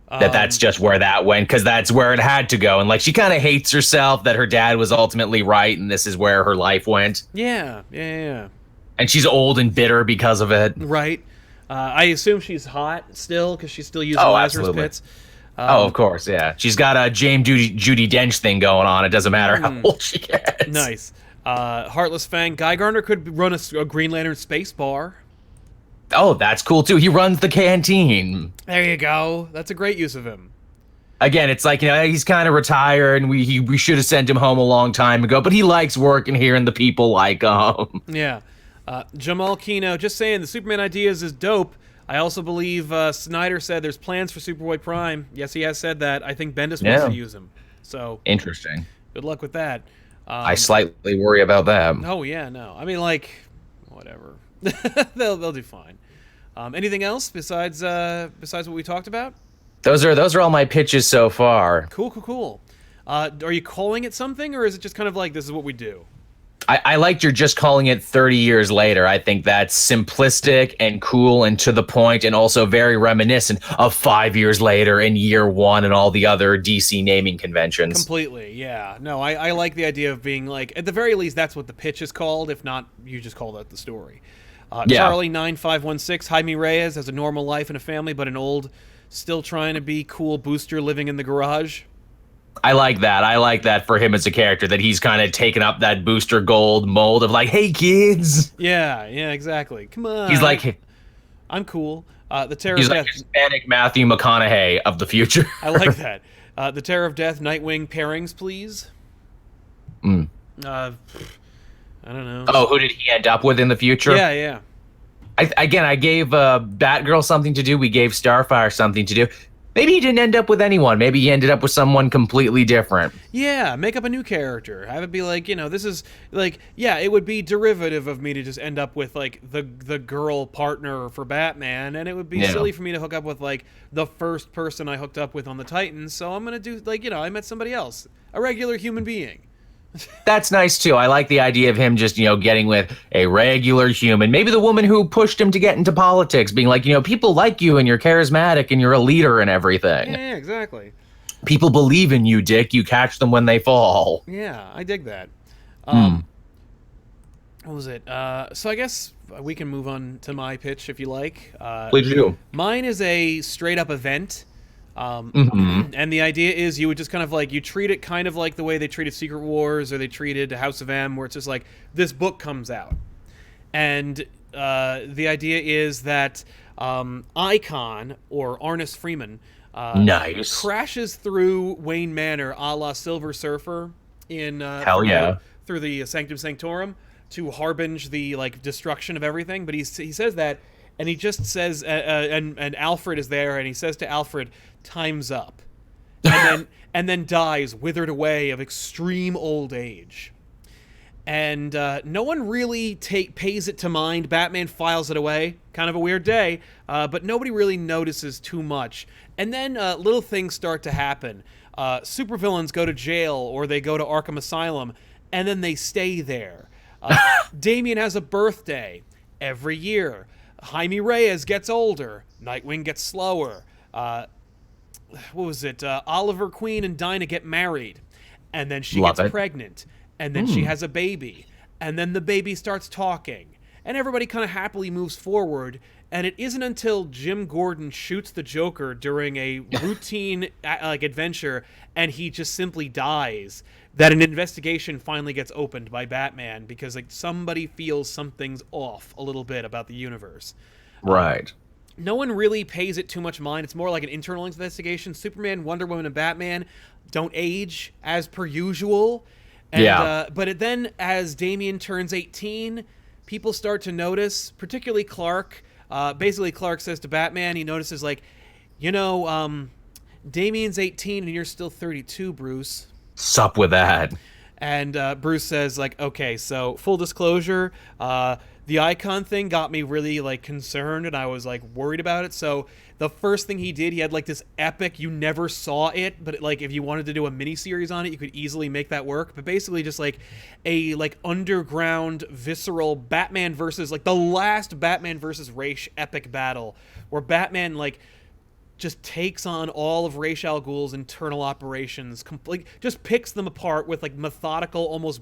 That's just where that went, because that's where it had to go. And, like, she kind of hates herself that her dad was ultimately right, and this is where her life went. Yeah. And she's old and bitter because of it. Right. I assume she's hot still, because she's still using Lazarus Pits. Of course, yeah. She's got a Judi Dench thing going on. It doesn't matter how old she gets. Nice. Heartless Fang. Guy Gardner could run a Green Lantern space bar. Oh, that's cool, too. He runs the canteen. There you go. That's a great use of him. Again, it's like, he's kind of retired, and we should have sent him home a long time ago, but he likes working here, and the people like him. Yeah. Jamal Kino, just saying, the Superman ideas is dope. I also believe Snyder said there's plans for Superboy Prime. Yes, he has said that. I think Bendis wants to use him. So interesting. Good luck with that. I slightly worry about that. Oh yeah, no. I mean, like, whatever. they'll do fine. Anything else besides what we talked about? Those are all my pitches so far. Cool. Are you calling it something, or is it just kind of like this is what we do? I liked your just calling it 30 years later. I think that's simplistic and cool and to the point, and also very reminiscent of 5 years later and year one and all the other DC naming conventions. Completely, yeah. No, I like the idea of being like, at the very least, that's what the pitch is called. If not, you just call that the story. Charlie 9516, Jaime Reyes has a normal life and a family, but an old, still trying to be cool booster living in the garage. I like that. I like that for him as a character, that he's kind of taken up that Booster Gold mold of like, hey, kids. Yeah, exactly. Come on. He's like, I'm cool. The Terror he's of like Death. Hispanic Matthew McConaughey of the future. I like that. The Terror of Death, Nightwing pairings, please. I don't know. Oh, who did he end up with in the future? Yeah. I gave Batgirl something to do. We gave Starfire something to do. Maybe he didn't end up with anyone. Maybe he ended up with someone completely different. Yeah, make up a new character. Have it be like, this is like, yeah, it would be derivative of me to just end up with like the girl partner for Batman, and it would be silly for me to hook up with like the first person I hooked up with on the Titans. So I'm gonna do like, I met somebody else, a regular human being. That's nice too. I like the idea of him just, getting with a regular human. Maybe the woman who pushed him to get into politics, being like, people like you and you're charismatic and you're a leader and everything. Yeah, exactly. People believe in you, Dick. You catch them when they fall. Yeah, I dig that. What was it? So I guess we can move on to my pitch if you like. Please do. Mine is a straight up event. And the idea is you would just kind of like, you treat it kind of like the way they treated Secret Wars or they treated House of M, where it's just like, this book comes out. And the idea is that Icon, or Arnis Freeman, nice, crashes through Wayne Manor a la Silver Surfer in through the Sanctum Sanctorum to harbinge the like destruction of everything. But he says that, and he just says, and Alfred is there, and he says to Alfred, "Time's up," and then dies withered away of extreme old age. And no one really pays it to mind. Batman files it away. Kind of a weird day, but nobody really notices too much. And then little things start to happen. Supervillains go to jail or they go to Arkham Asylum, and then they stay there. Damian has a birthday every year. Jaime Reyes gets older. Nightwing gets slower. What was it? Oliver Queen and Dinah get married. And then she gets pregnant. And then she has a baby. And then the baby starts talking. And everybody kind of happily moves forward. And it isn't until Jim Gordon shoots the Joker during a routine adventure and he just simply dies that an investigation finally gets opened by Batman because somebody feels something's off a little bit about the universe. Right. No one really pays it too much mind. It's more like an internal investigation. Superman, Wonder Woman, and Batman don't age as per usual. And, but then as Damian turns 18, people start to notice, particularly Clark. Basically, Clark says to Batman, he notices, Damian's 18 and you're still 32, Bruce. Sup with that. And Bruce says, okay, so full disclosure, the icon thing got me really, concerned, and I was, worried about it. So the first thing he did, he had, this epic, you never saw it, but, if you wanted to do a miniseries on it, you could easily make that work. But basically just, a, underground, visceral Batman versus, the last Batman versus Ra's epic battle, where Batman, just takes on all of Ra's al Ghul's internal operations, just picks them apart with methodical, almost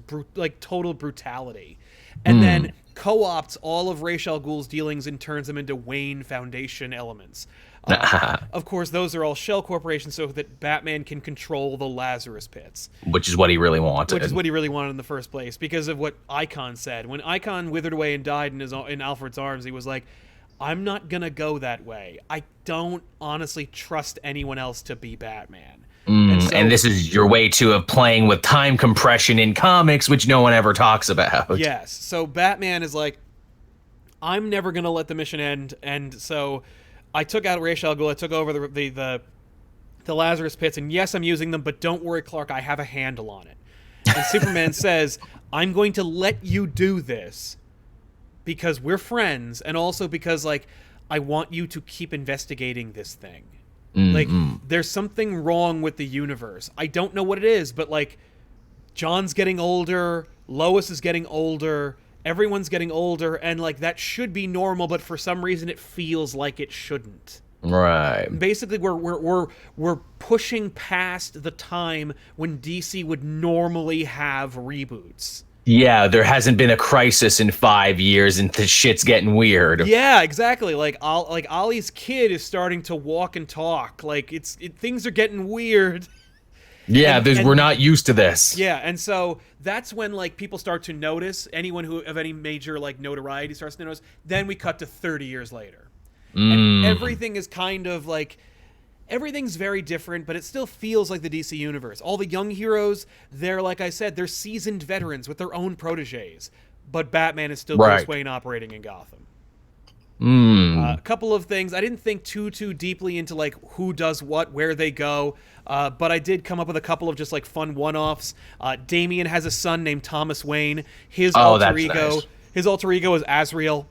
total brutality, and then co-opts all of Ra's al Ghul's dealings and turns them into Wayne Foundation elements. Of course, those are all shell corporations so that Batman can control the Lazarus Pits. Which is what he really wanted. Which is what he really wanted in the first place, because of what Icon said. When Icon withered away and died in Alfred's arms, he was like, I'm not going to go that way. I don't honestly trust anyone else to be Batman. And this is your way, too, of playing with time compression in comics, which no one ever talks about. Yes. So Batman is like, I'm never going to let the mission end. And so I took out Ra's al Ghul. I took over the Lazarus Pits. And yes, I'm using them, but don't worry, Clark. I have a handle on it. And Superman says, I'm going to let you do this because we're friends, and also because, I want you to keep investigating this thing. There's something wrong with the universe. I don't know what it is, but, John's getting older, Lois is getting older, everyone's getting older, and, that should be normal, but for some reason it feels like it shouldn't. Right. Basically, we're pushing past the time when DC would normally have reboots. Yeah, there hasn't been a crisis in 5 years, and the shit's getting weird. Yeah, exactly. Ollie's kid is starting to walk and talk. Things are getting weird. Yeah, we're not used to this. Yeah, and so that's when people start to notice. Anyone who of any major notoriety starts to notice. Then we cut to 30 years later, and everything is kind of everything's very different, but it still feels like the DC universe. All the young heroes, they're, like I said, they're seasoned veterans with their own proteges. But Batman is still Bruce Wayne operating in Gotham. A couple of things. I didn't think too deeply into, who does what, where they go. But I did come up with a couple of just, fun one-offs. Damian has a son named Thomas Wayne. His alter ego is Azrael.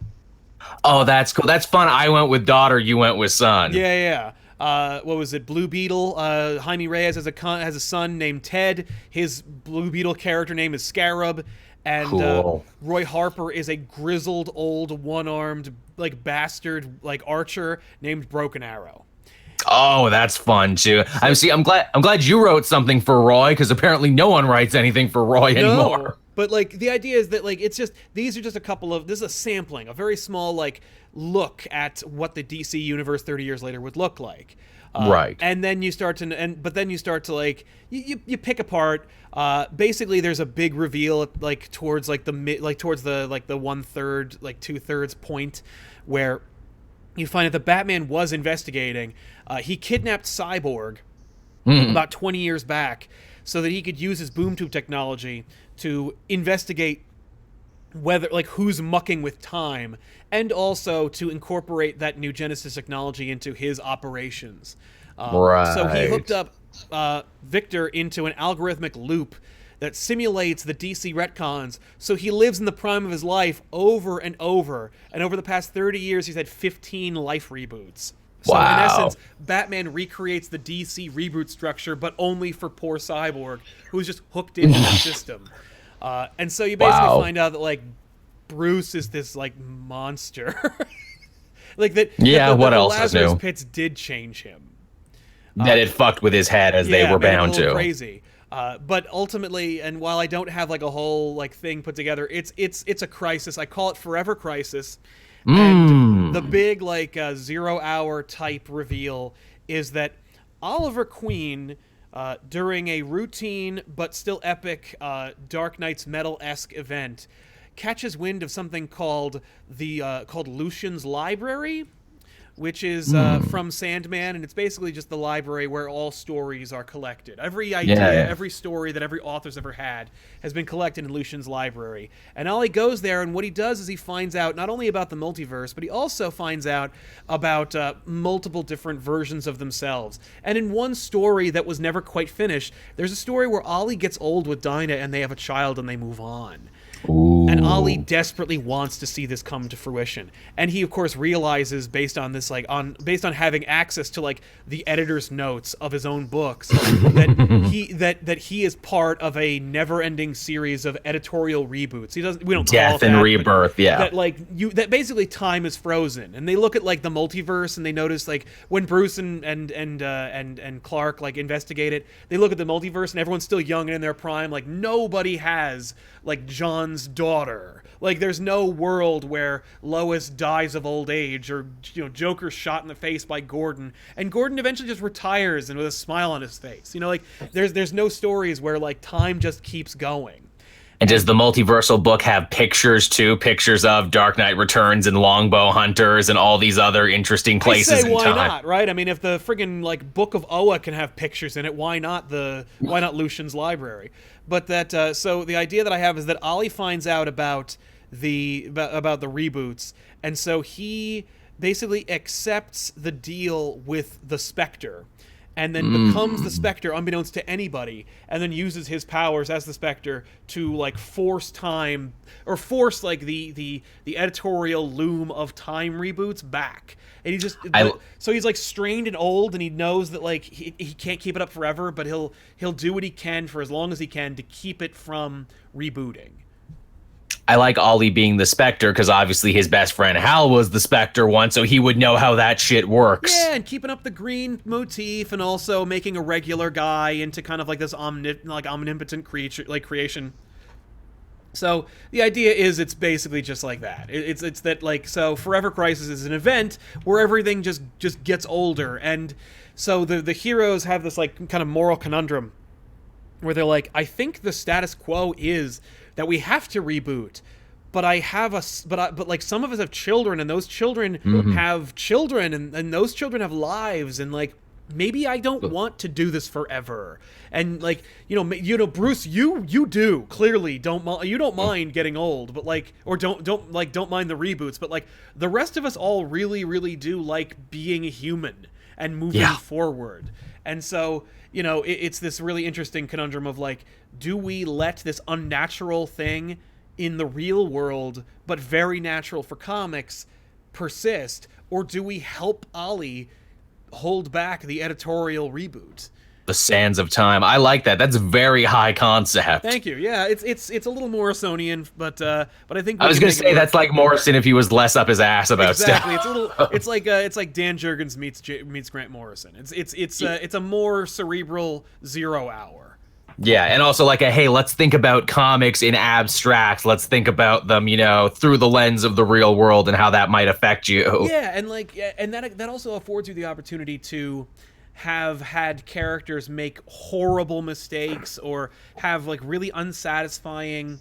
Oh, that's cool. That's fun. I went with daughter, you went with son. Yeah. What was it? Blue Beetle. Jaime Reyes has a son named Ted. His Blue Beetle character name is Scarab. And cool. Roy Harper is a grizzled old one-armed bastard archer named Broken Arrow. Oh, that's fun too. I'm glad you wrote something for Roy, because apparently no one writes anything for Roy anymore. But the idea is that it's just, these are just a couple of, this is a sampling, a very small look at what the DC universe 30 years later would look like. Right. And then you start to you pick apart. Basically, there's a big reveal towards the 1/3 2/3 point where you find that the Batman was investigating. He kidnapped Cyborg about 20 years back so that he could use his boom tube technology to investigate whether like who's mucking with time, and also to incorporate that new Genesis technology into his operations. So he hooked up Victor into an algorithmic loop that simulates the DC retcons, so he lives in the prime of his life over and over. And over the past 30 years, he's had 15 life reboots. So in essence, Batman recreates the DC reboot structure, but only for poor Cyborg, who's just hooked into the system. And so you basically find out that like Bruce is this like monster, like that. Yeah, that what the else is Lazarus new? Pits did change him. That it fucked with his head as they were bound to. Crazy. But ultimately, and while I don't have like a whole like thing put together, it's a crisis. I call it Forever Crisis. And the big like 0 hour type reveal is that Oliver Queen, during a routine but still epic Dark Knight's Metal-esque event, catches wind of something called Lucian's Library, which is from Sandman, and it's basically just the library where all stories are collected. Every idea, every story that every author's ever had has been collected in Lucian's library. And Ollie goes there, and what he does is he finds out not only about the multiverse, but he also finds out about multiple different versions of themselves. And in one story that was never quite finished, there's a story where Ollie gets old with Dinah, and they have a child, and they move on. Ooh. And Ollie desperately wants to see this come to fruition, and he of course realizes based on having access to like the editor's notes of his own books that he is part of a never-ending series of editorial reboots. We don't death and rebirth, that basically time is frozen, and they look at like the multiverse and they notice like when Bruce and Clark like investigate it, they look at the multiverse and everyone's still young and in their prime. Like nobody has like John's daughter. Like there's no world where Lois dies of old age, or Joker's shot in the face by Gordon, and Gordon eventually just retires and with a smile on his face. Like there's no stories where like time just keeps going. And does the multiversal book have pictures too? Pictures of Dark Knight Returns and Longbow Hunters and all these other interesting places in time? Why not, right? I mean, if the friggin' like Book of Oa can have pictures in it, why not Lucian's library? But that so the idea that I have is that Ollie finds out about the reboots, and so he basically accepts the deal with the Spectre, and then becomes the Spectre unbeknownst to anybody, and then uses his powers as the Spectre to like force time, or force like the editorial loom of time reboots back. And he just so he's like strained and old, and he knows that like he can't keep it up forever, but he'll do what he can for as long as he can to keep it from rebooting. I like Ollie being the Spectre because obviously his best friend Hal was the Spectre once, so he would know how that shit works. Yeah, and keeping up the green motif, and also making a regular guy into kind of like this omnipotent creation. So the idea is it's basically just like that. It's that like, so Forever Crisis is an event where everything just gets older, and so the heroes have this like kind of moral conundrum where they're like, I think the status quo is that we have to reboot, but like some of us have children, and those children have children, and those children have lives, and like maybe I don't want to do this forever. And like Bruce, you do clearly you don't mind getting old, but like, or don't mind the reboots, but like the rest of us all really do like being a human and moving forward. And so it's this really interesting conundrum of like, do we let this unnatural thing in the real world, but very natural for comics, persist, or do we help Ollie hold back the editorial reboot? The sands of time. I like that. That's very high concept. Thank you. Yeah, it's a little Morrisonian, but I think I was going to say that's like Morrison if he was less up his ass about stuff. It's like Dan Jurgens meets Grant Morrison. It's a more cerebral 0 hour. Yeah, and also like hey, let's think about comics in abstract. Let's think about them, through the lens of the real world and how that might affect you. Yeah, and that also affords you the opportunity to have had characters make horrible mistakes, or have like really unsatisfying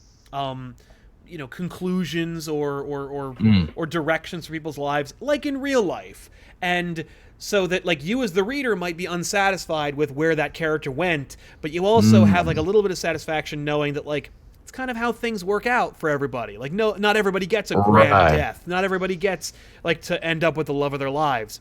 conclusions or directions for people's lives, like in real life. And so that like you as the reader might be unsatisfied with where that character went, but you also have like a little bit of satisfaction knowing that like it's kind of how things work out for everybody. Like, no, not everybody gets a grand death. Not everybody gets like to end up with the love of their lives.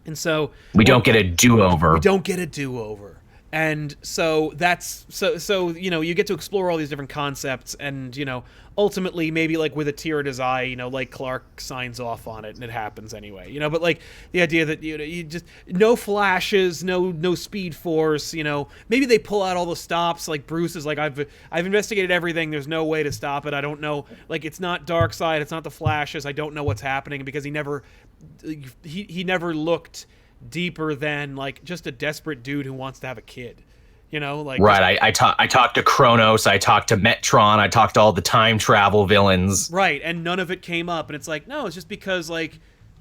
And so we don't get a do-over. We don't get a do-over. And so that's so you know, you get to explore all these different concepts, and you know, ultimately maybe like with a tear in his eye, you know, like Clark signs off on it and it happens anyway, you know. But like the idea that you know, you just no flashes, no Speed Force, you know, maybe they pull out all the stops. Like Bruce is like, I've investigated everything, there's no way to stop it. I don't know, like it's not Darkseid, it's not the flashes, I don't know what's happening, because he never looked deeper than like just a desperate dude who wants to have a kid, you know, like right. I talked to Kronos, I talked to Metron, I talked to all the time travel villains, right, and none of it came up. And it's like, no, it's just because like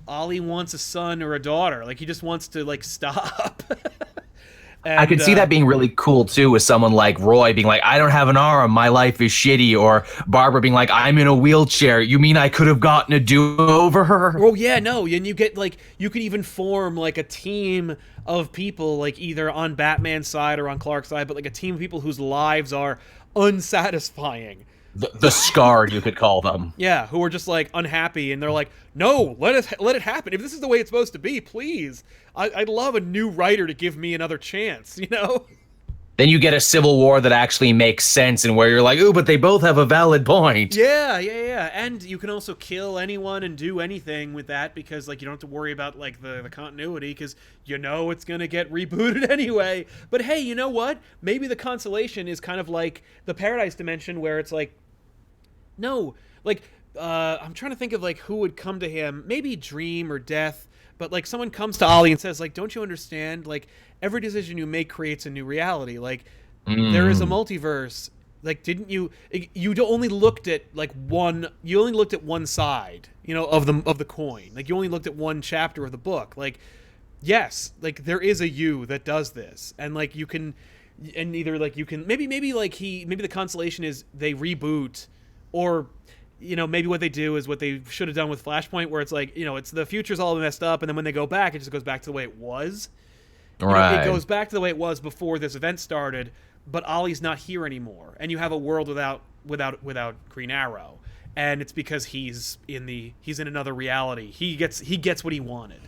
Ollie wants a son or a daughter, like he just wants to like stop. And, I could see that being really cool too, with someone like Roy being like, I don't have an arm, my life is shitty, or Barbara being like, I'm in a wheelchair, you mean I could have gotten a do-over? Oh yeah, no, and you get like, you could even form like a team of people, like either on Batman's side or on Clark's side, but like a team of people whose lives are unsatisfying. The scarred, you could call them. Yeah, who are just like unhappy, and they're like, no, let it happen. If this is the way it's supposed to be, please. I'd love a new writer to give me another chance, you know? Then you get a civil war that actually makes sense, and where you're like, ooh, but they both have a valid point. Yeah. And you can also kill anyone and do anything with that, because like you don't have to worry about like the continuity, because you know it's gonna get rebooted anyway. But hey, you know what? Maybe the consolation is kind of like the Paradise Dimension, where it's like, no, like I'm trying to think of like who would come to him. Maybe Dream or Death. But like someone comes to Ollie and says like, don't you understand? Like every decision you make creates a new reality. Like there is a multiverse. Like didn't you only looked at like one side, you know, of the coin. Like you only looked at one chapter of the book. Like yes, like there is a you that does this. And like you can, and either like you can maybe the consolation is they reboot, or you know, maybe what they do is what they should have done with Flashpoint, where it's like, you know, it's the future's all messed up, and then when they go back, it just goes back to the way it was. Right. You know, it goes back to the way it was before this event started, but Ollie's not here anymore, and you have a world without Green Arrow, and it's because he's in another reality. He gets what he wanted.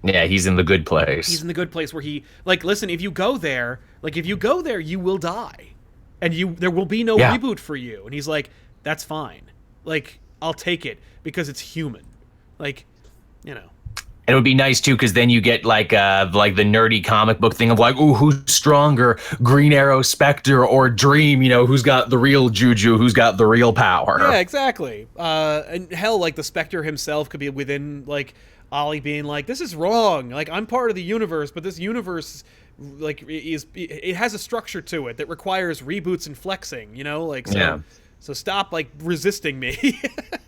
Yeah, he's in the good place. He's in the good place where he, like, listen, if you go there, you will die, and there will be no reboot for you. And he's like, that's fine. Like, I'll take it because it's human. Like, you know. And it would be nice too, because then you get like the nerdy comic book thing of like, ooh, who's stronger, Green Arrow, Spectre, or Dream? You know, who's got the real juju, who's got the real power? Yeah, exactly. And hell, like the Spectre himself could be within like Ollie being like, this is wrong. Like, I'm part of the universe, but this universe, like, it has a structure to it that requires reboots and flexing. You know, like so. Yeah. So stop, like, resisting me.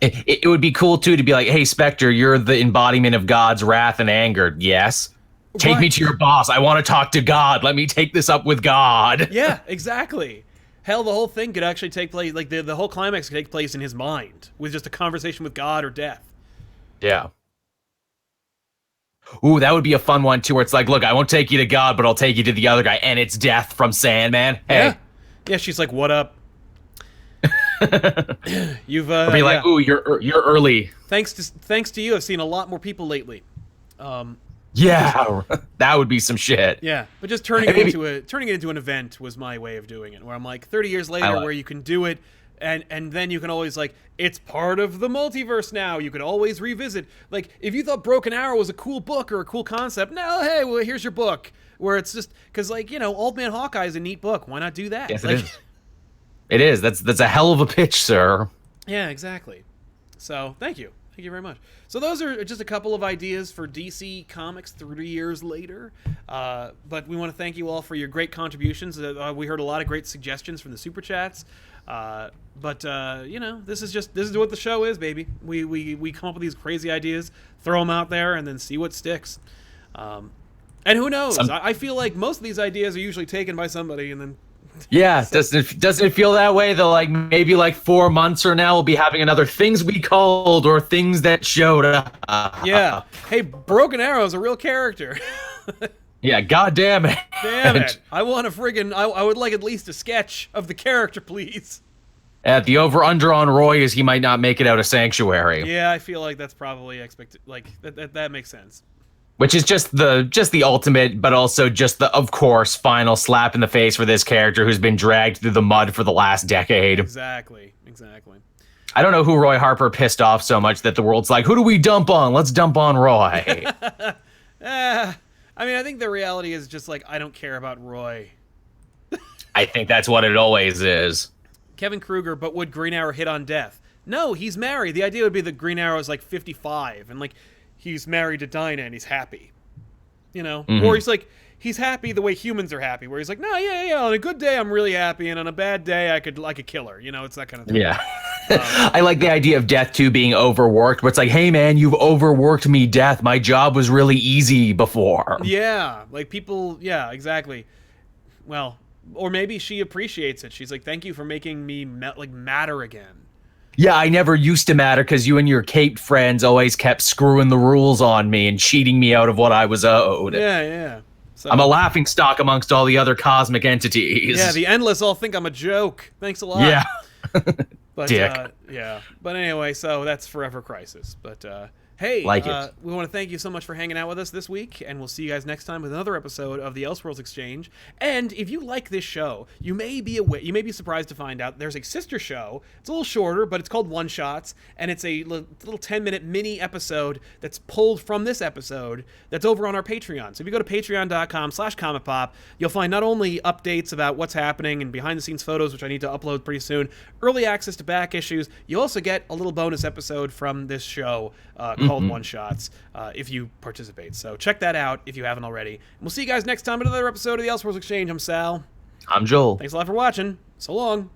It would be cool, too, to be like, hey, Spectre, you're the embodiment of God's wrath and anger. Yes? Take me to your boss. I want to talk to God. Let me take this up with God. Yeah, exactly. Hell, the whole thing could actually take place, like, the whole climax could take place in his mind, with just a conversation with God or death. Yeah. Ooh, that would be a fun one, too, where it's like, look, I won't take you to God, but I'll take you to the other guy, and it's Death from Sandman. Hey. Yeah, she's like, what up? You've or be like, ooh, you're early. Thanks to you, I've seen a lot more people lately. Yeah, that would be some shit. Yeah, but just turning it into an event was my way of doing it. Where I'm like, 30 years later, where you can do it, and then you can always like, it's part of the multiverse now. You can always revisit. Like, if you thought Broken Arrow was a cool book or a cool concept, no, hey, well, here's your book. Where it's just because, like, you know, Old Man Hawkeye is a neat book. Why not do that? Yes, like, it is. It is. That's a hell of a pitch, sir. Yeah, exactly. So, thank you. Thank you very much. So those are just a couple of ideas for DC Comics 30 years later. But we want to thank you all for your great contributions. We heard a lot of great suggestions from the Super Chats. But you know, this is what the show is, baby. We come up with these crazy ideas, throw them out there, and then see what sticks. And who knows? I feel like most of these ideas are usually taken by somebody, and then yeah, doesn't it feel that way? Though, like maybe like 4 months from now, we'll be having another Things We Called or Things That Showed Up. Yeah. Hey, Broken Arrow is a real character. Yeah, goddamn it. Damn it. I want a friggin' I would like at least a sketch of the character, please. The over-under on Roy is he might not make it out of Sanctuary. Yeah, I feel like that's probably expected. Like that makes sense. Which is just the ultimate, but also just the, of course, final slap in the face for this character who's been dragged through the mud for the last decade. Exactly. I don't know who Roy Harper pissed off so much that the world's like, who do we dump on? Let's dump on Roy. I mean, I think the reality is just like, I don't care about Roy. I think that's what it always is. Kevin Kruger, but would Green Arrow hit on death? No, he's married. The idea would be that Green Arrow is like 55 and like he's married to Dinah and he's happy. You know? Mm-hmm. Or he's like, he's happy the way humans are happy, where he's like, no, yeah, on a good day I'm really happy, and on a bad day I could kill her. You know, it's that kind of thing. Yeah. I like the idea of Death too being overworked, but it's like, hey man, you've overworked me, Death. My job was really easy before. Yeah, like people, yeah, exactly. Well, or maybe she appreciates it. She's like, thank you for making me matter again. Yeah, I never used to matter because you and your caped friends always kept screwing the rules on me and cheating me out of what I was owed. Yeah. So, I'm a laughingstock amongst all the other cosmic entities. Yeah, the Endless all think I'm a joke. Thanks a lot. Yeah. But, Dick. Yeah. But anyway, so that's Forever Crisis. But hey, like it. We want to thank you so much for hanging out with us this week, and we'll see you guys next time with another episode of the Elseworlds Exchange. And if you like this show, you may be surprised to find out there's a sister show. It's a little shorter, but it's called One Shots, and it's a little 10-minute mini episode that's pulled from this episode that's over on our Patreon. So if you go to patreon.com/ComicPOP, you'll find not only updates about what's happening and behind-the-scenes photos, which I need to upload pretty soon, early access to back issues. You also get a little bonus episode from this show called One Shots if you participate. So check that out if you haven't already. And we'll see you guys next time in another episode of the Elseworlds Exchange. I'm Sal. I'm Joel. Thanks a lot for watching. So long.